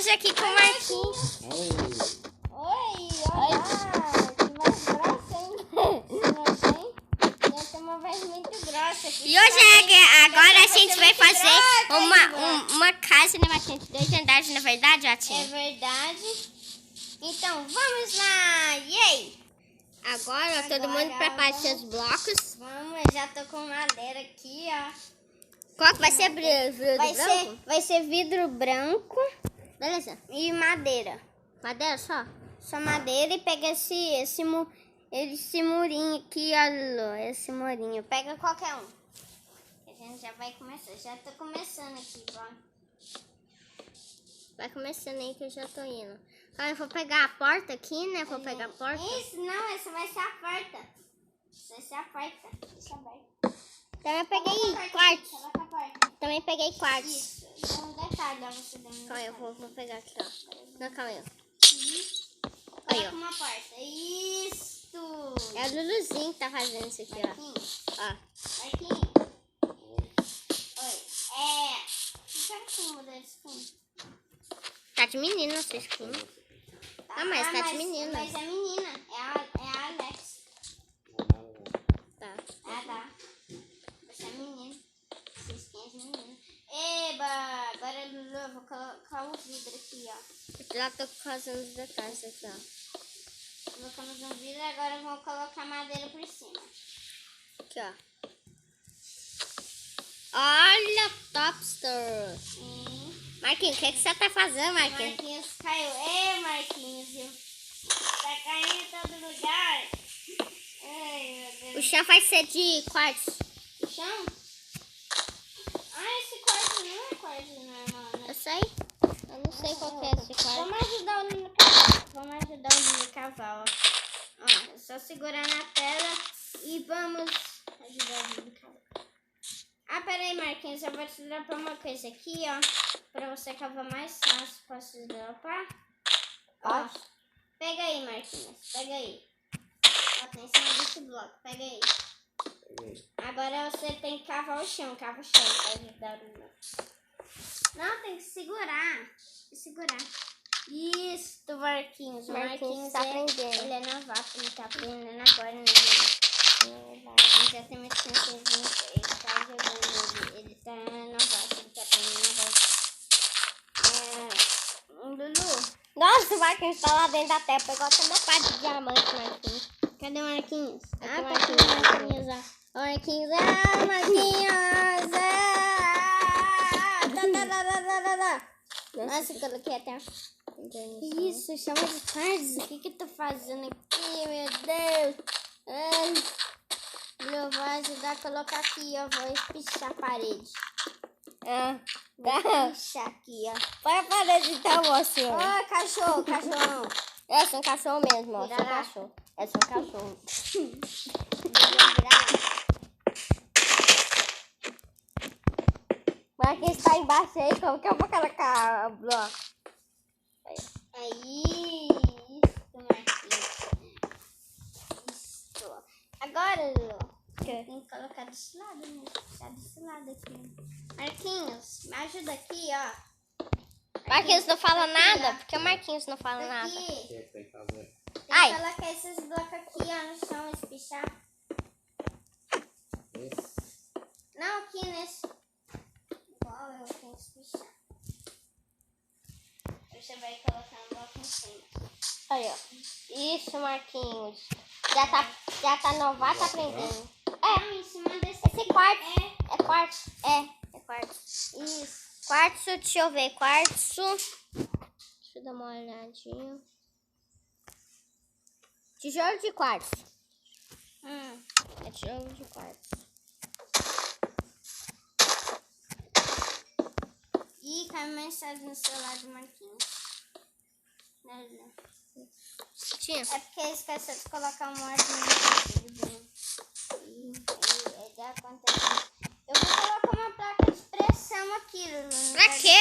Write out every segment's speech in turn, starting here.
hoje aqui com o Marquinhos. Oi, olá. Que mais grossa, hein? Já tem uma voz muito grossa aqui. E hoje agora a gente vai fazer uma casa, né, Marquinhos? 2 andares, na verdade, É Atinha? verdade. Então, vamos lá. Yay! Agora, todo mundo prepara seus blocos. Vamos, eu já tô com madeira aqui, ó. Qual que vai ser vidro branco? Vai ser vidro branco Beleza. e madeira. Madeira só? Só madeira e pega esse murinho aqui, olha, esse murinho. Pega qualquer um. A gente já vai começar. Já tô começando aqui, ó. Vai começando aí que eu já tô indo. Agora eu vou pegar a porta aqui, né? Vou pegar a porta. Isso, não, essa vai ser a porta. Essa vai ser a porta. Deixa aberto. Também peguei quartos. Também peguei quartos. Isso. Então, um detalhe, ó, você deu um Calma aí, eu vou pegar aqui, ó. Não, calma aí. Aí, Aí, ó. uma porta. Isso. É o Luluzinho que tá fazendo isso aqui, ó. Ó. Marquinhos. Oi. Será que eu mudar esse fundo? Tá de menina essa skin. Ah, mas tá de menina. Mas é menina. É a Alex. Tá. Ah, tá. Você é menina. Essa skin é de menina. Eba! Agora, Lulu, eu vou colocar o vidro aqui, ó. Eu já tô fazendo os detalhes aqui, ó. Colocamos um vidro, agora eu vou colocar madeira por cima. Aqui, ó. Olha, Topster. Marquinhos, o que você tá fazendo, Marquinhos? Marquinhos caiu. Ei, Marquinhos, viu? Tá caindo em todo lugar. Ai, meu Deus. O chão vai ser de quartzo. O chão? Ah, esse quarto não é quarto normal, né? Eu sei. Eu não sei qual que é esse quarto. Vamos ajudar o Lino Caval. Vamos ajudar o Lino Caval, ó. Ó, é só segurar na tela e vamos ajudar o Lino Caval. Ah, peraí, Marquinhos, eu vou te dropar uma coisa aqui, ó. Pra você cavar mais fácil. Posso te dropar? Ó. Pega aí, Marquinhos. Pega aí. Ó, tem em cima desse bloco. Pega aí. Agora você tem que cavar o chão. Cava o chão pra ajudar o Lino. Não, tem que segurar. Tem que segurar. Isso, Marquinhos. O Marquinhos tá aprendendo. Ele é novato, ele tá aprendendo agora, né? Ele já tem mais tempo, ele tá jogando, ele tá novato, ele tá aprendendo agora. Lulu. Nossa, o Marquinhos tá lá dentro da terra. Pegou até meu par de diamante, Marquinhos. Cadê o Marquinhos? Aqui, Tá aqui o Marquinhos. Marquinhos, ó. O Marquinhos, Marquinhos, Nossa, eu coloquei até... Isso, chama de quartzo. O que eu tô fazendo aqui, meu Deus? Eu vou ajudar a colocar aqui, ó. Vou espichar a parede. Vou espichar aqui, ó. Põe a parede então, mocinho. Ô, cachorro, cachorrão. Eu sou um cachorro mesmo, ó. Eu sou um Vira lá. cachorro. Eu sou um cachorro. Marquinhos tá embaixo aí. Como que eu vou colocar o bloco? Aí, isso, Marquinhos. Isso. Agora, Lulu, tem que colocar desse lado, né? Deixar desse lado aqui. Marquinhos, me ajuda aqui, ó. Marquinhos não fala aqui, nada? ó. Por que o Marquinhos não fala nada? Aqui. Tem que fazer. Tem que Ai. colocar esses blocos aqui, ó, no chão, espichar. Isso. Não, aqui nesse. Igual eu tenho que espichar. Você vai colocar um bloco em cima. Aí, ó. Isso, Marquinhos. Já tá novato aprendendo. Não, em cima desse Esse quartzo. É quartzo. É quartzo. Isso. Quartzo, deixa eu ver. Quartzo. Deixa eu dar uma olhadinha. Tijolo de quartzo. É tijolo de quartzo. Ih, caiu mensagem no celular do Marquinhos. Tinha. É porque esqueceu de colocar um ordem no vídeo. Aí já aconteceu. Eu vou colocar uma placa de pressão aqui, Lulu. Pra quê?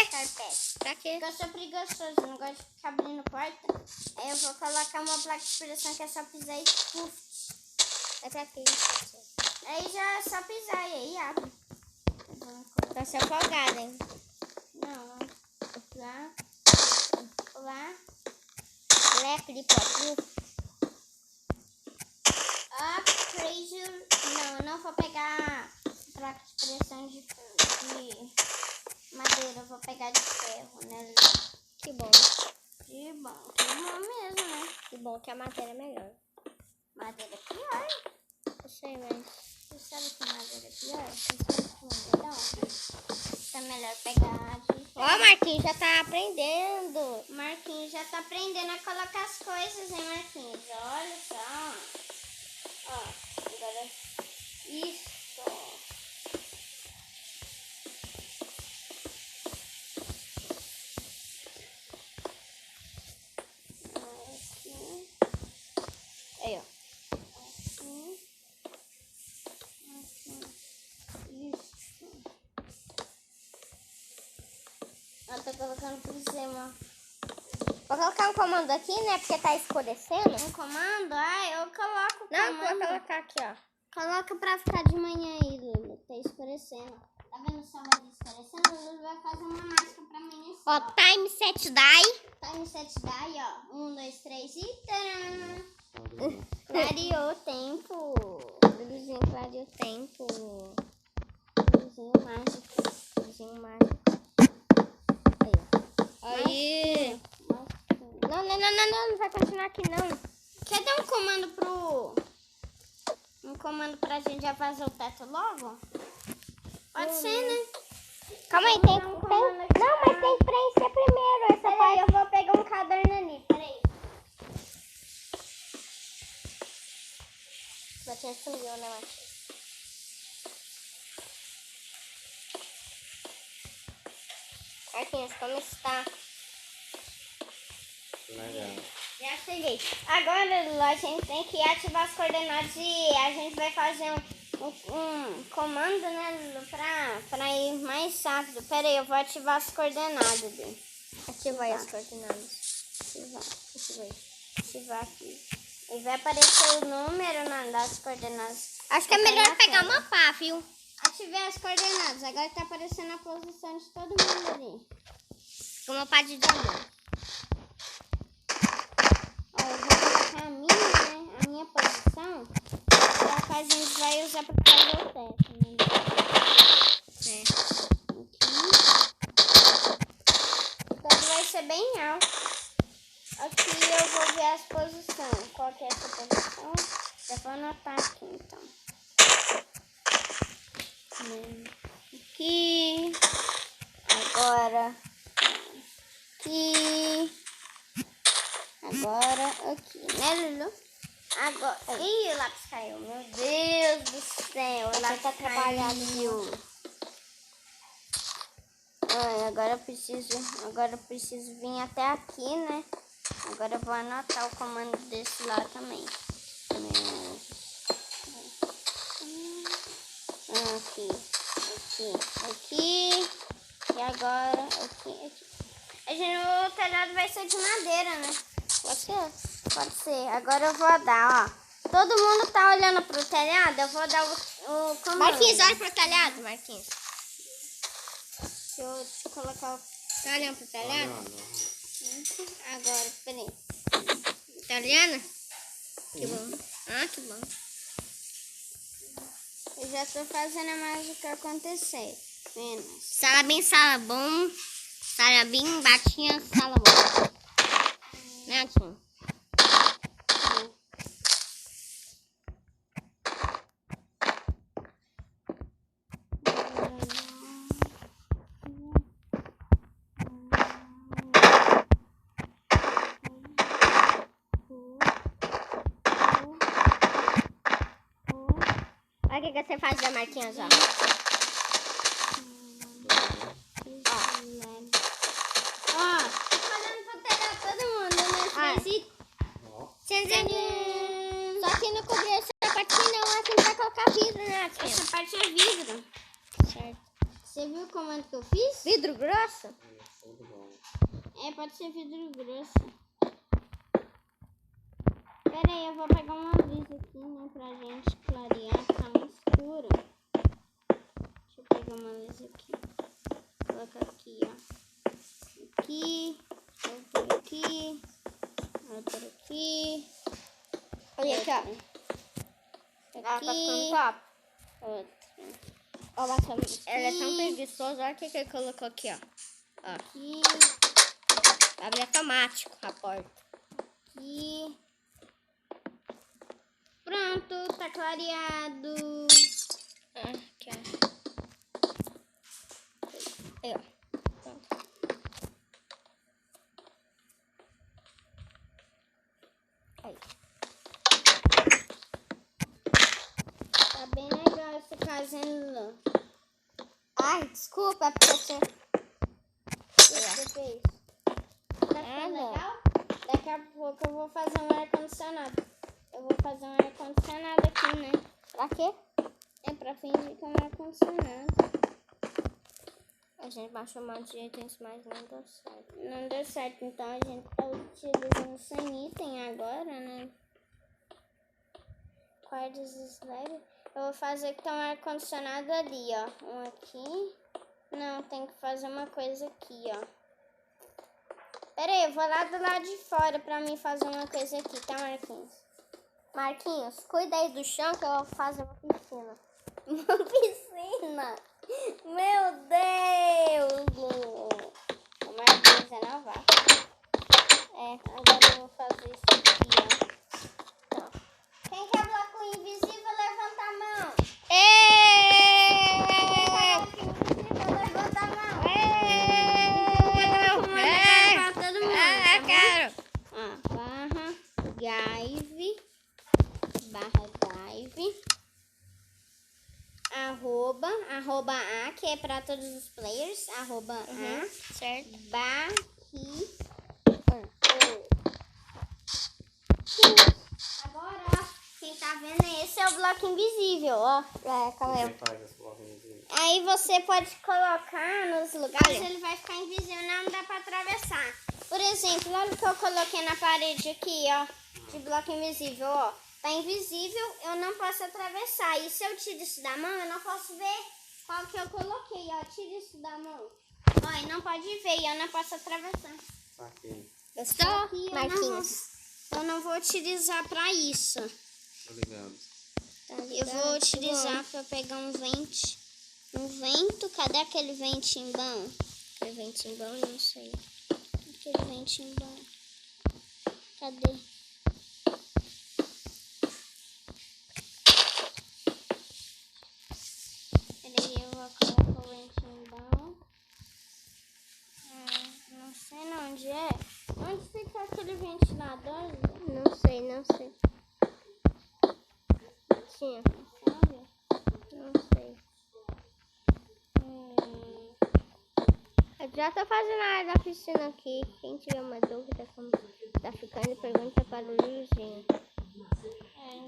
Pra quê? Porque eu sou preguiçoso, eu não gosto de ficar abrindo porta. Aí eu vou colocar uma placa de pressão que é só pisar e puf. É pra quê? Aí já é só pisar e aí abre. Tá se afogada, hein? Não, lá. pular. Leque de potinho. Pressure. Não vou pegar placa de pressão de madeira. Eu vou pegar de ferro, né? Que bom. Que bom mesmo, né? Que bom que a matéria é melhor. Madeira é pior. Eu sei, mas... Você sabe que madeira é pior? Então é melhor pegar de ferro. Ó, Marquinhos já tá aprendendo. Marquinhos já tá aprendendo a colocar as coisas, hein, Marquinhos? Olha só. Ó, agora isso. Aqui. Aí, ó. Assim. Isso. Eu tô colocando por cima. Vou colocar um comando aqui, né? Porque tá escurecendo. Um comando? Eu coloco o Não, comando. vou colocar aqui, ó. Coloca pra ficar de manhã aí, Lulu. Tá escurecendo. Tá vendo o sol vai escurecendo? O Lulu vai fazer uma máscara pra amanhecer. Ó, time set die. Time set die, ó. 1, 2, 3 e tcharam! Clareou o tempo. Luzinho clareou o tempo. Luzinho mágico. Luzinho mágico. Aí, ó. Aí. Não vai continuar aqui, não. Quer dar um comando Um comando pra gente já fazer o teto logo? Pode ser, né? Calma aí, tem... Não, mas tem que preencher primeiro essa Peraí, parte. eu vou pegar um caderno ali. Peraí. Você sumiu, né, Matheus? Marquinhos, como está? Legal. Já cheguei. Agora, Lulu, a gente tem que ativar as coordenadas e a gente vai fazer um comando, né, Lulu, pra ir mais rápido. Pera aí, eu vou ativar as coordenadas. Ativa aí as coordenadas. Ativar aqui. E vai aparecer o número das coordenadas. Acho que é melhor pegar uma pá, viu? Ativei as coordenadas. Agora tá aparecendo a posição de todo mundo ali. Uma pá de diamante. Ó, eu vou colocar a minha, né? A minha posição. Que a gente vai usar pra fazer o teto, né? Aqui. O teto vai ser bem alto. Aqui eu vou ver as posições. Qual que é essa posição? Já vou anotar aqui, então. Aqui. Agora. Aqui. Agora aqui, né, Lulu? Agora. Ih, o lápis caiu. Meu Deus do céu. O lápis tá caiu. Ai, agora eu preciso vir até aqui, né? Agora eu vou anotar o comando desse lá também. Aqui. E agora aqui. O telhado vai ser de madeira, né? Pode ser. Pode ser. Agora eu vou dar, ó. Todo mundo tá olhando pro telhado, eu vou dar o comando. Marquinhos, olha pro telhado, Marquinhos. Deixa eu colocar o... Tá olhando pro telhado? Agora, peraí. Tá olhando? Que bom. Ah, que bom. Eu já tô fazendo a mágica acontecer. Menos. Salabim, salabom. Salabim, batinha, salabom. Né, Atinho? Olha o que você faz da Marquinhos, ó. Ó, tô falando pro telhado todo mundo, né? Só que não cobriu essa parte não, a gente vai colocar vidro, né, Atinho? Essa parte é vidro. Certo. Você viu o comando que eu fiz? Vidro grosso? É, pode ser vidro grosso. Pera aí, eu vou pegar uma luz aqui, né, pra gente clarear, tá muito escuro. Deixa eu pegar uma luz aqui. Coloca aqui, ó. Aqui. aqui. Outro aqui. Olha aqui, ó. Ela tá ficando top. Outro. Ó, Marcelo, ela é tão preguiçosa. Olha o que ele colocou aqui, ó. Aqui. Abre automático a porta. Aqui. Pronto, tá clareado. Aqui, ó. Aí, ó. Pronto. Aí. Tá bem legal essa casinha. Ai, desculpa, porque você... Você fez? Tá ficando Nada. legal? Daqui a pouco eu vou fazer um ar-condicionado. Eu vou fazer um ar-condicionado aqui, né? Pra quê? É pra fingir que é um ar-condicionado. A gente baixou um monte de itens, mas não deu certo. Não deu certo, então a gente tá utilizando sem item agora, né? Quartos slab. Eu vou fazer que tem um ar-condicionado ali, ó. Um aqui. Não, tem que fazer uma coisa aqui, ó. Pera aí, eu vou lá do lado de fora pra mim fazer uma coisa aqui, tá, Marquinhos? Marquinhos, cuida aí do chão que eu vou fazer uma piscina. Uma piscina! Meu Deus! O Marquinhos é novato. Agora eu vou fazer isso aqui, ó. Então, quem quer bloco invisível, levanta a mão. Quem quer bloco invisível, levanta a mão. Todo mundo, tá bom? Quero. Drive, arroba A, que é para todos os players, arroba A, Certo. barri. Agora, ó, quem tá vendo esse é o bloco invisível, ó. Calma aí. Quem faz esse bloco invisível? Aí você pode colocar nos lugares, ele vai ficar invisível, não dá pra atravessar. Por exemplo, olha o que eu coloquei na parede aqui, ó, de bloco invisível, ó. Tá invisível, eu não posso atravessar. E se eu tiro isso da mão, eu não posso ver qual que eu coloquei, ó. Tira isso da mão. Ó, e não pode ver, eu não posso atravessar. Aqui. Gostou, Aqui Marquinhos? eu não vou utilizar pra isso. Tô ligado. Eu vou utilizar pra pegar um vento. Um vento? Cadê aquele ventinho bom? Aquele ventinho bom, não sei. Aquele ventinho bom. Cadê? Peraí, eu vou colocar o ventinho bom. Não sei onde é. Onde fica aquele ventilador? Não sei, não sei. Tinha. Sabe? Não sei. Eu já tô fazendo a área da piscina aqui. Quem tiver uma dúvida como tá ficando, pergunta para o Luizinho.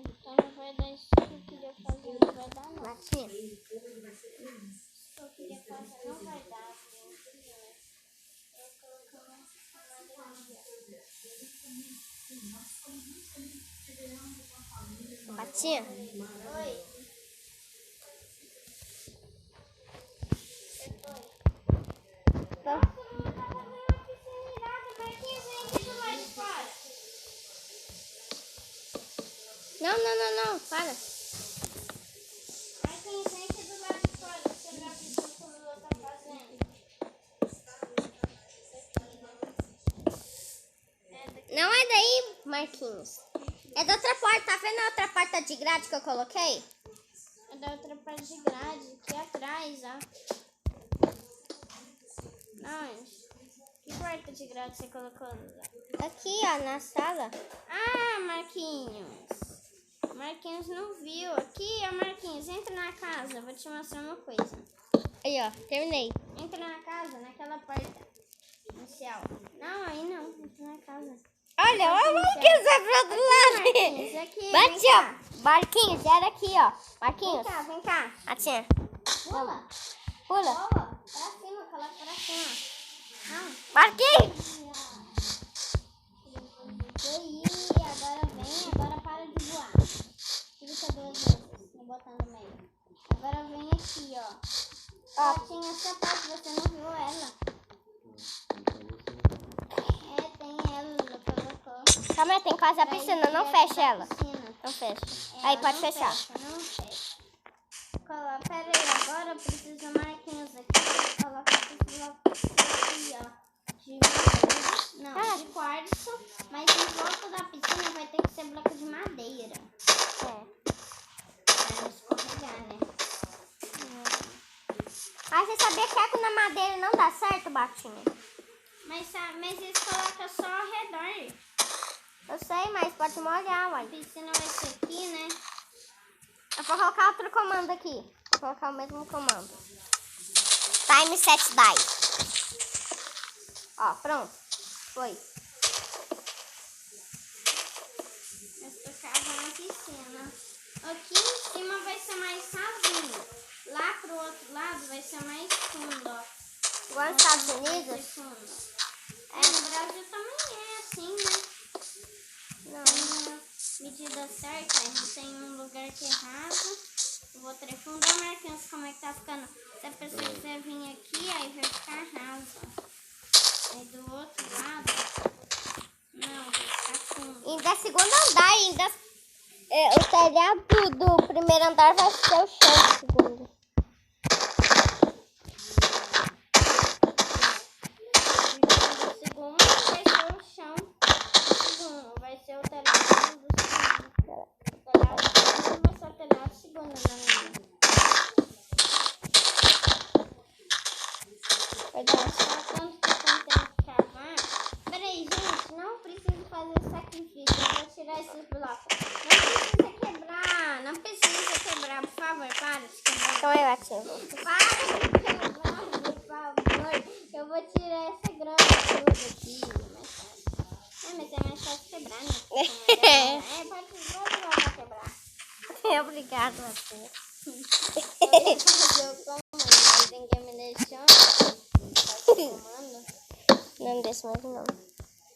Então não vai dar isso que eu queria fazer, não vai dar não. Marquinhos. Isso que eu queria fazer não vai dar, gente. Eu coloquei uma Batinha? Oi. Tá. Não, para. Marquinhos, vem aqui do lado de fora, você vai ver o que o Lula tá fazendo. Não é daí, Marquinhos. É da outra porta. Tá vendo a outra porta de grade que eu coloquei? É da outra parte de grade, aqui atrás, ó. Onde? Que porta de grade você colocou, Lula? Aqui, ó, na sala. Ah, Marquinhos. Marquinhos não viu. Aqui, ó, Marquinhos, entra na casa. Vou te mostrar uma coisa. Aí, ó, terminei. Entra na casa, naquela porta inicial. Não, aí não. Entra na casa. Olha, o Marquinhos vai pro outro lado. Marquinhos, aqui. Bate, Vem cá. ó. Marquinhos, era aqui, ó. Vem Marquinhos. cá, vem cá. Batinha. Pula. Pula. Pula. Pra cima, coloca pra cima. Não. Marquinhos. Aí, agora vem, agora para de voar. Clica 2 vezes, vou botar no meio. Agora vem aqui, ó. Ó. Ó, tinha essa parte, você não viu ela. Tem ela colocou. Calma aí, tem que fazer a piscina, não fecha ela. Não fecha. Aí Ela pode não fechar. fecha, não fecha. Pera aí, agora eu preciso Marquinhos aqui. Vou colocar esses blocos aqui, ó. De quartzo, mas em volta da piscina vai ter que ser bloco de madeira. Pra não escorregar, né? Ah, você sabia que eco na madeira não dá certo, Batinha? Mas eles colocam só ao redor. Eu sei, mas pode molhar, A uai. piscina vai ser aqui, né? Eu vou colocar outro comando aqui. Vou colocar o mesmo comando. Time set die. Ó, pronto. Foi. Eu estou cavando a piscina. Aqui em cima vai ser mais rasinho. Lá pro outro lado vai ser mais fundo, ó. Igual nos Estados Vai ser Unidos. fundo. No Brasil também é assim, né? Não. Tem uma medida certa. A gente tem um lugar que é raso, o outro é fundo. Ó, Marquinhos, como é que tá ficando? Se a pessoa quiser vir aqui, aí vai ficar raso. Aí do outro lado, não, vai ficar fundo. Ainda segundo andar, ainda o telhado do primeiro andar vai ser o chão do segundo. O segundo vai ser o chão do segundo, vai ser o telhado do segundo. O telhado do segundo vai ser o telhado do segundo, né? Verdade. Só quanto tempo tem que cavar. Peraí, gente, não preciso fazer sacrifício. Eu vou tirar esses blocos. Não precisa quebrar, por favor, para de quebrar. Então é Batinha. Para de quebrar, por favor. Eu vou tirar essa grama toda aqui. Mas é mais fácil quebrar, né? Pode quebrar. Obrigada, Batinha. Ninguém me deixou. Não deixa mais não.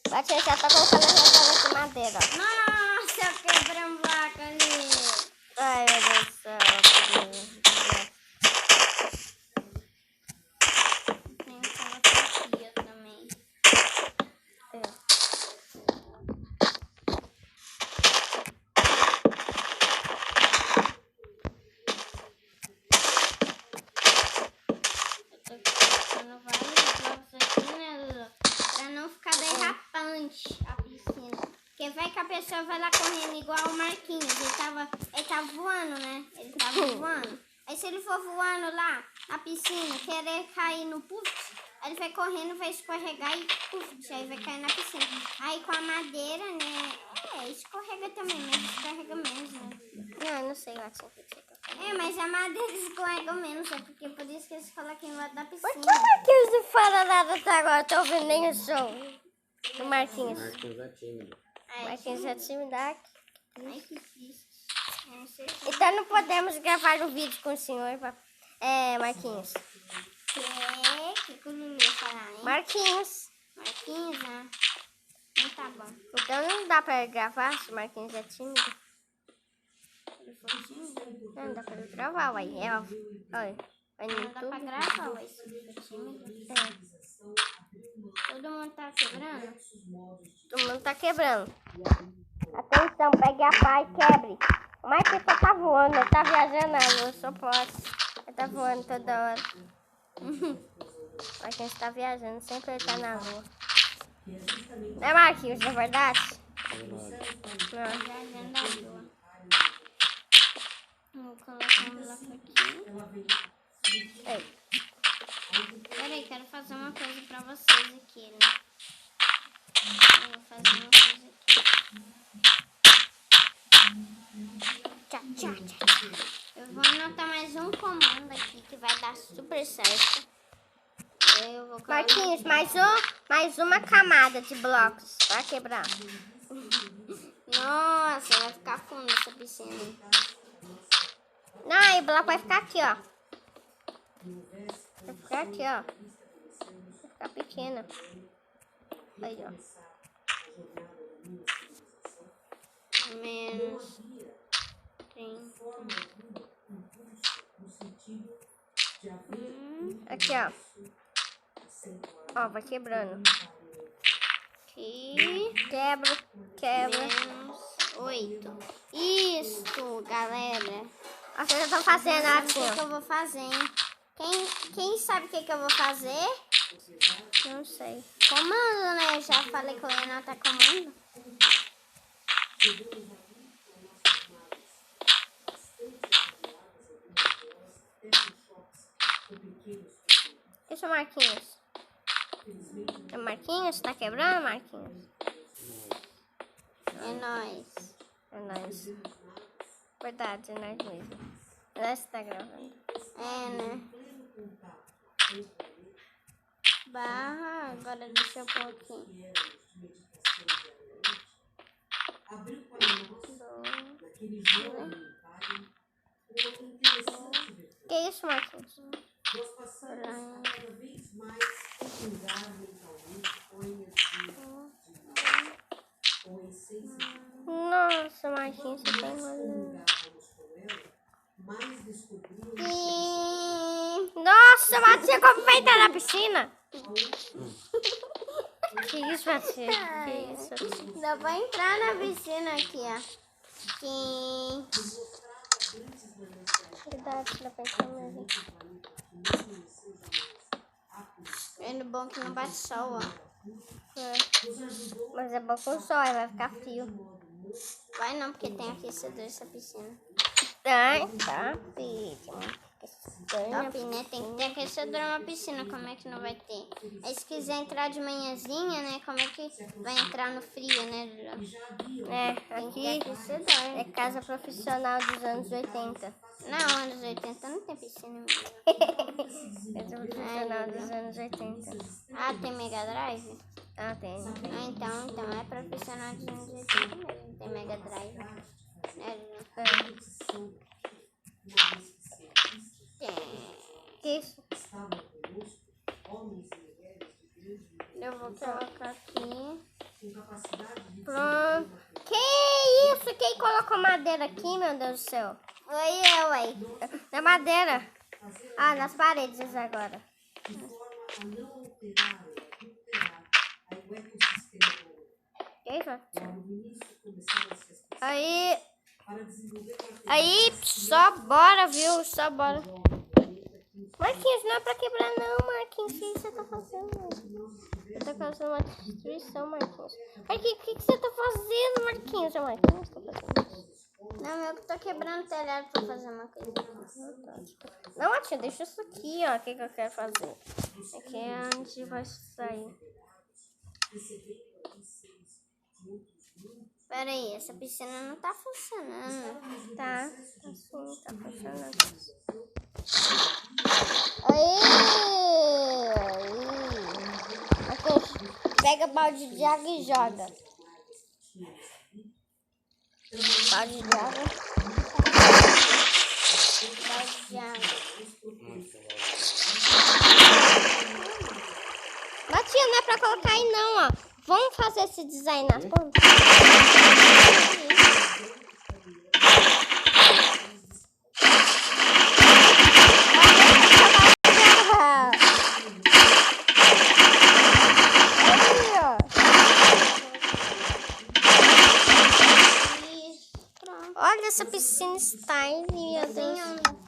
Batinha já tá colocando a redonda de madeira. Nossa, eu quebrei um bloco ali. Ai, meu Deus do céu. Tem que colocar aqui eu também. Eu tô colocando vários blocos aqui, né, Lulu? Pra não ficar derrapante a piscina. Porque vai que a pessoa vai lá correndo igual o Marquinhos. Ele tava voando, né? Ele tava voando. Aí se ele for voando lá na piscina, querer cair no puff, aí ele vai correndo, vai escorregar e puff, aí vai cair na piscina. Aí com a madeira, né? Escorrega também, mas escorrega menos, né? Não, eu não sei, Batinha. Mas a madeira escorrega menos, é porque por isso que eles colocam em volta da piscina. Por que o Marquinhos não fala nada até agora? Tô ouvindo nem o som do Marquinhos. Marquinhos é tímido. Marquinhos é tímido. Ai, que triste. Não sei se Então não podemos gravar um vídeo com o senhor, Marquinhos. que o Lulu ia falar, hein? Marquinhos. Marquinhos, né? Não tá bom. Então não dá pra gravar se o Marquinhos é tímido. Ele foi tímido. Não dá pra gravar, uai. Olha, vai no Não dá pra YouTube. gravar, ué, se ele for tímido. Todo mundo tá quebrando? Todo mundo tá quebrando. Atenção, pegue a pá e quebre. O Marquinhos só tá voando, ele tá viajando na lua, eu só posso. Ele tá voando toda hora. O Marquinhos tá viajando, sempre ele tá na lua. Não é, Marquinhos, não é verdade? Não. Viajando na lua. Vou colocar um bloco aqui. Ei. Peraí, quero fazer uma coisa pra vocês aqui, né? Eu vou fazer uma coisa aqui. Eu vou anotar mais um comando aqui que vai dar super certo. Eu vou colocar... Marquinhos, mais uma camada de blocos pra quebrar. Nossa, vai ficar fundo essa piscina. Não, aí o bloco vai ficar aqui, ó. Vai ficar aqui, ó. Vai ficar pequena. Aí, ó. Menos 30. Aqui, ó. Ó, vai quebrando. aqui. Quebra. Menos 8. Isso, galera. Olha o que eu tô fazendo O assim, que eu vou fazer, hein? Quem sabe o que eu vou fazer? Não sei. Comando, né? Eu já falei que eu ia anotar comando. Isso, Marquinhos. É Marquinhos? Tá quebrando, Marquinhos? É nóis. É nóis. Verdade, é nóis mesmo. Você tá gravando. É, né? Barra, agora deixa eu pôr aqui. Que isso, Marquinhos? Nossa, Marquinhos, você tem razão. Nossa, Matia, como vai entrar na piscina? Que isso, Matia? Que isso? Dá pra entrar na piscina aqui, ó. Sim. Verdade, dá pra entrar mesmo. É bom que não bate sol, ó. É. Mas é bom com sol, aí vai ficar frio. Vai não, porque tem aquecedor essa piscina. Ai, tá, filho. Top, né? Tem que ter aquecedor na piscina, como é que não vai ter? Aí se quiser entrar de manhãzinha, né? Como é que vai entrar no frio, né, Júlia? É, Tem que ter aqui aquecedor. é casa profissional dos anos 80. Não, anos 80 não tem piscina mesmo. Casa profissional dos anos 80. Ah, tem Mega Drive? Ah, tem. Ah, então é profissional dos anos 80 mesmo. Tem Mega Drive. Né, Júlia? Tem. Que isso? Eu vou colocar aqui. Pronto. Que isso? Quem colocou madeira aqui, meu Deus do céu? Foi eu aí. Na madeira. Ah, nas paredes agora. Que isso? Aí, só bora, viu? Só bora. Marquinhos, não é pra quebrar não, Marquinhos. O que você tá fazendo? Você tá causando uma destruição, Marquinhos. Marquinhos, o que você tá fazendo, Marquinhos? Marquinhos, tá fazendo isso? Não, eu que tô quebrando o telhado pra fazer uma coisa. Não, Marquinhos, deixa isso aqui, ó. O que eu quero fazer? Aqui é onde vai sair. Peraí, essa piscina não tá funcionando. Tá, assim, tá funcionando. Aí! Marquinhos, pega balde de água e joga. Balde de água. Balde de água. Matia, não é pra colocar aí não, ó. Vamos fazer esse design nas pontas? Olha essa piscina style, meu Deus.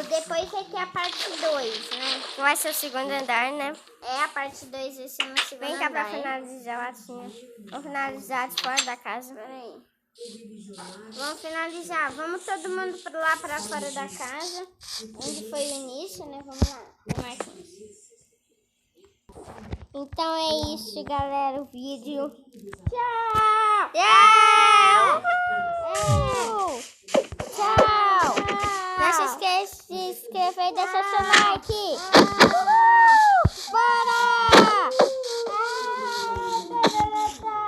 Depois vai ter a parte 2, né? Vai ser o segundo andar, né? É, a parte 2 vai ser no segundo Vem cá pra andar. finalizar a latinha. Vamos finalizar de fora da casa. Peraí. Vamos finalizar. Vamos todo mundo lá pra fora da casa. Onde foi o início, né? Vamos lá. O Marquinhos. Então é isso, galera, o vídeo. Tchau! Tchau! Não se esqueça de se inscrever e deixar seu like.